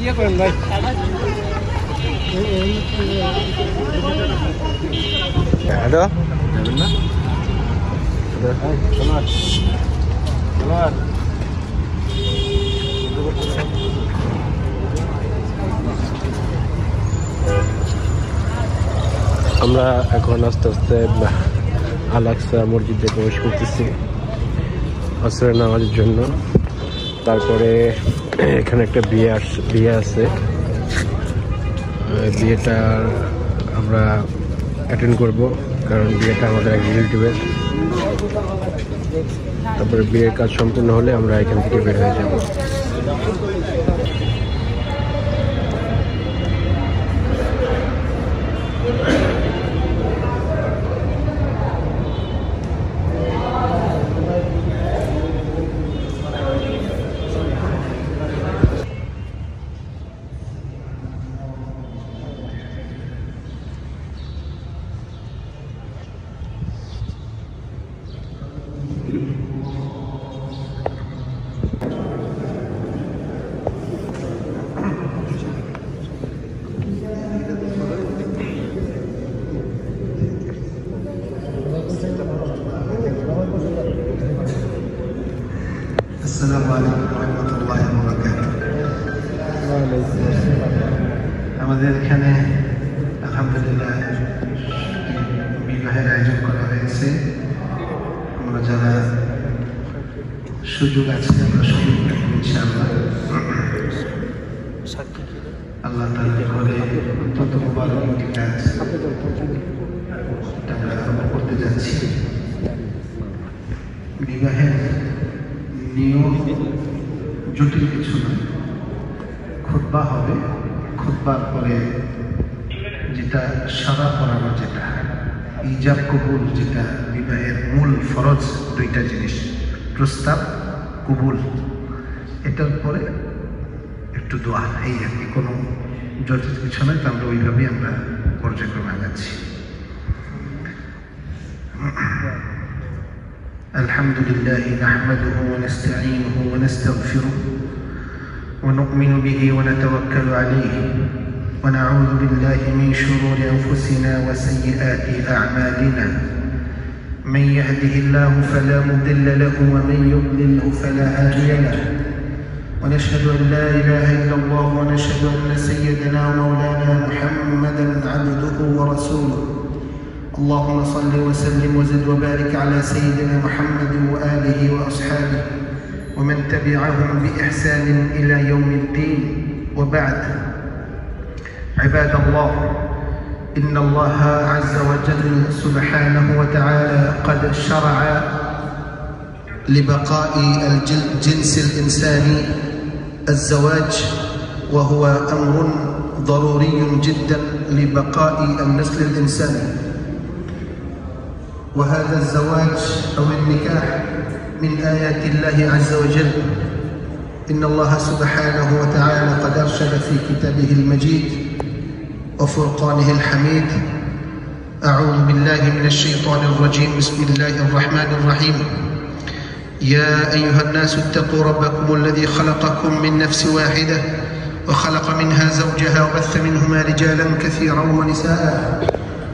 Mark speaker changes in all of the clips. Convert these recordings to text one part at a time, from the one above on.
Speaker 1: ইয়ে করেন ভাই,
Speaker 2: হ্যালো যাবেন না? আমরা এখন আস্তে আস্তে আল-আকসা মসজিদে প্রবেশ করতেছি আসরের নামাজের জন্য। তারপরে এখানে একটা বিয়ে আছে, বিয়েটা আমরা অ্যাটেন্ড করব, কারণ বিয়েটা আমাদের এক রিলেটিভের। তারপরে বিয়ের কাজ সম্পূর্ণ হলে আমরা এখান থেকে বের হয়ে যাব।
Speaker 3: আসসালামু আলাইকুম ওয়া রাহমাতুল্লাহি ওয়া বারাকাতুহু। আমাদের এখানে আলহামদুলিল্লাহ বিবাহের আয়োজন করা হয়েছে। আমরা যারা সুযোগ আছে আমরা সুযোগ নেব ইনশাআল্লাহ। আল্লাহ তাআলার ঘরে অত্যন্ত মুবারক একটি কাজ আমরা আরম্ভ করতে যাচ্ছি। বিবাহের নিয়ম জটিল কিছু নয়, খুতবা হবে, খুতবার পরে যেটা সাদা পড়ানো, যেটা ইজাব কবুল, যেটা বিবাহের মূল ফরজ দুইটা জিনিস, প্রস্তাব কবুল, এটার পরে একটু দোয়া, এই আর কি, কোনো জটিল কিছু নয়। তো আমরা ওইভাবেই আমরা পর্যায়ক্রমে আগাচ্ছি। الحمد لله نحمده ونستعينه ونستغفره ونؤمن به ونتوكل عليه ونعوذ بالله من شرور أنفسنا وسيئات أعمالنا. من يهده الله فلا مضل له ومن يضلله فلا هادي له. ونشهد أن لا إله إلا الله ونشهد أن سيدنا ومولانا محمدا عبده ورسوله. اللهم صل وسلم وزد وبارك على سيدنا محمد وآله وأصحابه ومن تبعهم بإحسان إلى يوم الدين. وبعد، عباد الله، إن الله عز وجل سبحانه وتعالى قد شرع لبقاء الجنس الإنساني الزواج، وهو أمر ضروري جدا لبقاء النسل الإنساني. وهذا الزواج أو النكاح من آيات الله عز وجل. إن الله سبحانه وتعالى قد أرشد في كتابه المجيد وفرقانه الحميد. أعوذ بالله من الشيطان الرجيم. بسم الله الرحمن الرحيم. يا أيها الناس اتقوا ربكم الذي خلقكم من نفس واحدة وخلق منها زوجها وبث منهما رجالا كثيرا ونساء،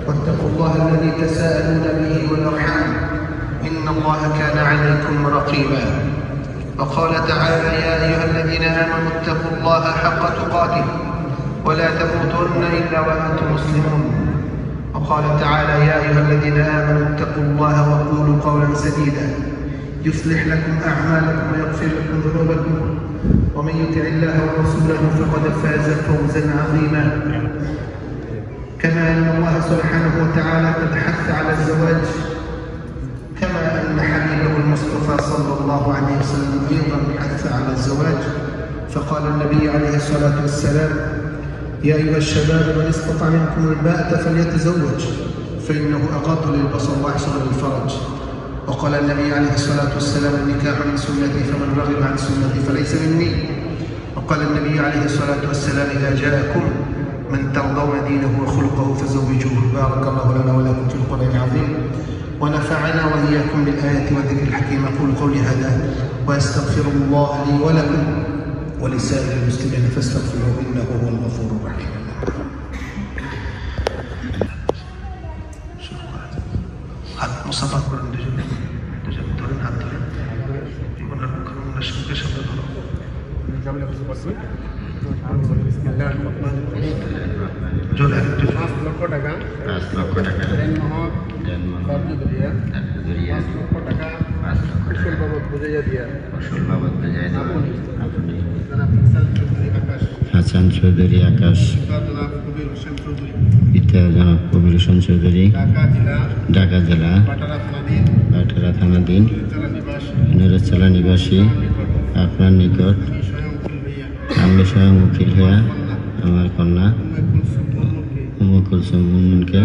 Speaker 3: واتقوا الله الذي تساءلون به والأرحام إن الله كان عليكم رقيبا. وقال تعالى: يا أيها الذين آمنوا اتقوا الله حق تقاته ولا تموتن إلا وأنتم مسلمون. وقال تعالى: يا أيها الذين آمنوا اتقوا الله وقولوا قولا سديدا يصلح لكم أعمالكم ويغفر لكم ذنوبكم، ومن يطع الله ورسوله فقد فاز فوزا عظيما. كما أن الله سبحانه وتعالى قد حث على الزواج، كما أن حبيبه المصطفى صلى الله عليه وسلم أيضا حث على الزواج، فقال النبي عليه الصلاة والسلام: يا أيها الشباب من استطاع منكم الباءة فليتزوج فإنه أغض للبصر وأحسن للفرج. وقال النبي عليه الصلاة والسلام: النكاح من سنتي فمن رغب عن سنتي فليس مني. وقال النبي عليه الصلاة والسلام: إذا جاءكم من ترضون دينه وخلقه فزوجوه. بارك الله لنا ولكم في القرآن العظيم، ونفعنا وإياكم بالآيات والذكر الحكيم. أقول قولي هذا وأستغفر الله لي ولكم ولسائر المسلمين فاستغفروه إنه هو الغفور الرحيم. মুসাফা করেন দুজনে, দুজনে ধরেন, হাত ধরেন, ওনার মুখের সঙ্গে সামনে ধরো। জোরে 5 লক্ষ টাকা জন্মহক দরিয়া 5 লক্ষ টাকা ফসল বাবদ বুঝাইয়া দিয়া আপনি হাসান চৌধুরী আকাশ, পিতা জনাব কবির হোসেন চৌধুরী, ঢাকা জেলা বাটারা থানাধীন নুরুচ্ছলা নিবাসী, আপনার নিকট আমি স্বয়ং উকিল হইয়া আমার কন্যা উম্মে কুলসুম মুনমুনকে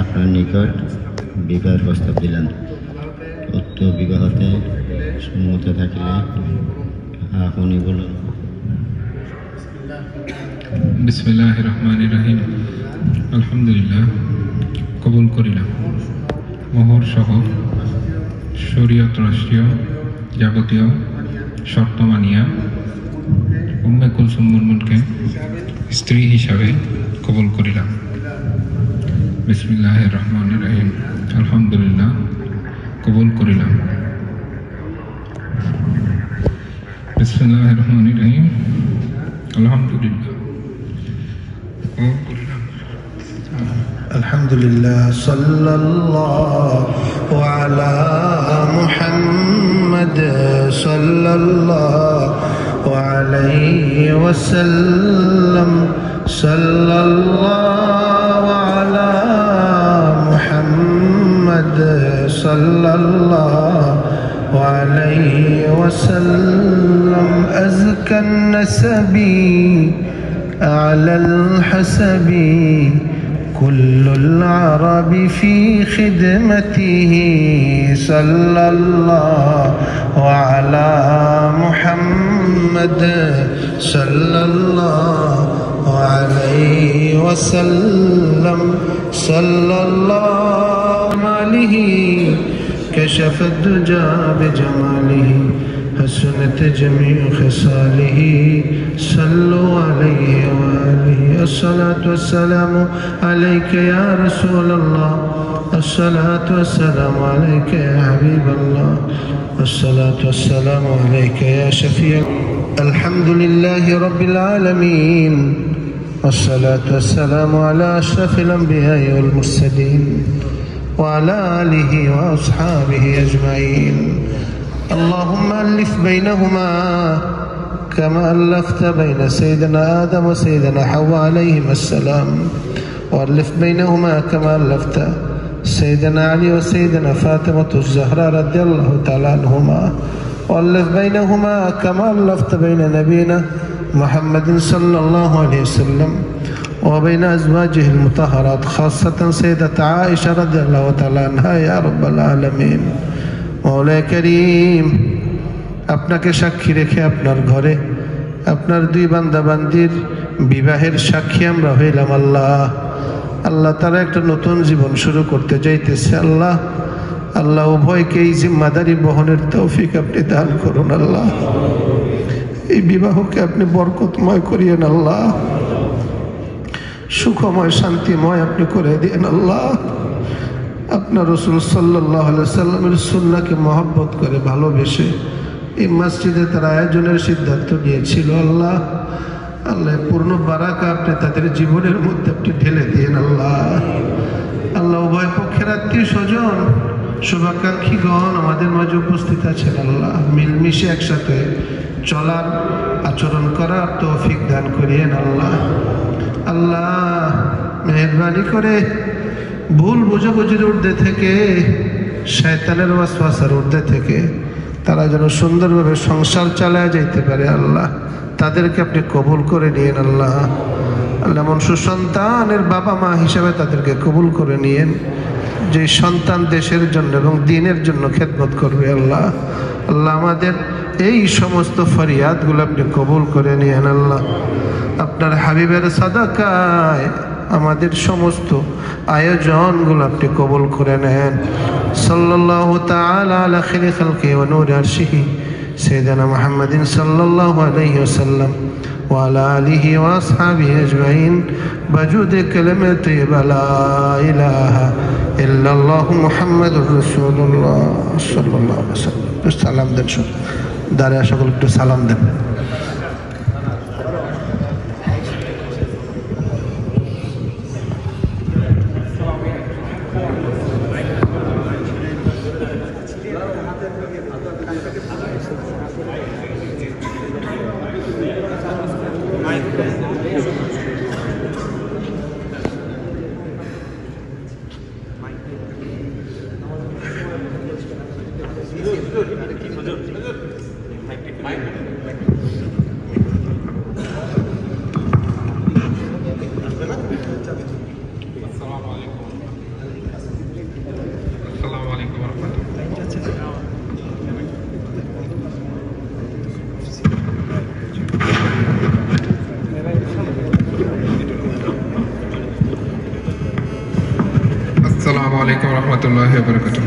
Speaker 3: আপনার নিকট বিবাহের প্রস্তাব দিলেন। উক্ত বিবাহতে সম্মত থাকিলে আপনি বলুন।
Speaker 1: বিসমিল্লাহির রহমানির রহিম। আলহামদুলিল্লাহ, কবুল করিলাম। মোহর সহ শরীয়ত রাষ্ট্রীয় যাবতীয় শর্ত মানিয়া উম্মে কুলসুম মুনমুনকে স্ত্রী হিসাবে কবুল করিলাম। বিসমিল্লাহির রহমানির রহিম। আলহামদুলিল্লাহ, কবুল করিলাম। বিসমিল্লাহির রহমানির রহিম। আলহামদুলিল্লাহ, কবুল করিলাম।
Speaker 3: আলহামদুলিল্লাহ। সাল্লাল্লাহু আলা মুহাম্মদ সাল্লাল্লাহু আলাইহি ওয়াসাল্লাম। সাল্লাল্লাহু আলা মুহাম্মদ সাল্লাল্লাহু আলাইহি ওয়াসাল্লাম। আযকান নাসাবি على الحسب كل العرب في خدمته. صلى الله على محمد صلى الله عليه وسلم. صلى الله عليه كشف الدجى بجماله حسنت جميع خصاله. صلوا عليه وآله. الصلاة والسلام عليك يا رسول الله. الصلاة والسلام عليك يا حبيب الله. الصلاة والسلام عليك يا شفيع. الحمد لله رب العالمين. الصلاة والسلام على أشرف الأنبياء والمرسلين وعلى آله وأصحابه أجمعين. اللهم ألف بينهما كما ألفت بين سيدنا آدم وسيدنا حواء عليهما السلام، وألف بينهما كما ألفت سيدنا علي وسيدنا فاطمة الزهراء رضي الله تعالى عنهما، وألف بينهما كما ألفت بين نبينا محمد صلى الله عليه وسلم وبين أزواجه المطهرات، خاصة سيدة عائشة رضي الله تعالى عنها يا رب العالمين। মওলা করিম, আপনাকে সাক্ষী রেখে আপনার ঘরে আপনার দুই বান্দা বান্দির বিবাহের সাক্ষী আমরা হইলাম। আল্লাহ আল্লাহ তারা একটা নতুন জীবন শুরু করতে চাইতেছে। আল্লাহ আল্লাহ উভয়কে এই জিম্মাদারি বহনের তৌফিক আপনি দান করুন। আল্লাহ এই বিবাহকে আপনি বরকতময় করিয়েন। আল্লাহ সুখময় শান্তিময় আপনি করে দিন। আল্লাহ আপনার রাসূল সাল্লাল্লাহু আলাইহি সাল্লামের সুন্নাহকে মহব্বত করে ভালোবেসে এই মসজিদে তার আয়োজনের সিদ্ধান্ত নিয়েছিল। আল্লাহ আল্লাহ পূর্ণ বারাকা আপনি তাদের জীবনের মধ্যে আপনি ঢেলে দিন। আল্লাহ আল্লাহ উভয় পক্ষের আত্মীয় স্বজন শুভাকাঙ্ক্ষীগণ আমাদের মাঝে উপস্থিত আছেন। আল্লাহ মিলমিশে একসাথে চলার আচরণ করার তৌফিক দান করিয়েন। আল্লাহ আল্লাহ মেহেরবানি করে ভুল বুঝাবুঝির ঊর্ধ্বে থেকে শয়তানের ওয়াসওয়াসার ঊর্ধ্বে থেকে তারা যেন সুন্দরভাবে সংসার চালায় যাইতে পারে। আল্লাহ তাদেরকে আপনি কবুল করে নিয়েন। আল্লাহ আল্লাহ এমন সুসন্তানের বাবা মা হিসেবে তাদেরকে কবুল করে নিয়েন যে সন্তান দেশের জন্য এবং দ্বীনের জন্য খেদমত করবে। আল্লাহ আল্লাহ আমাদের এই সমস্ত ফরিয়াদগুলো আপনি কবুল করে নিয়েন। আল্লাহ আপনার হাবিবের সাদাকায় আমাদের সমস্ত আয়োজনগুলো আপনি কবুল করে নেন। সাল্লাল্লাহু তাআলা আলা খাইরি খালকি ওয়া নূরি আরশিহি সাইয়্যিদানা মুহাম্মাদিন সাল্লাল্লাহু আলাইহি ওয়াসাল্লাম ওয়া আলা আলিহি ওয়া আসহাবিহি আজমাইন বাজুদে কালিমাত লা ইলাহা ইল্লাল্লাহু মুহাম্মাদুর রাসূলুল্লাহ সাল্লাল্লাহু আলাইহি ওয়াসাল্লাম। সালাম দেন, দাঁড়িয়ে সকল একটু সালাম দেন।
Speaker 1: আসসালামু আলাইকুম রহমতুল্লাহি ওয়া বারাকাতুহু।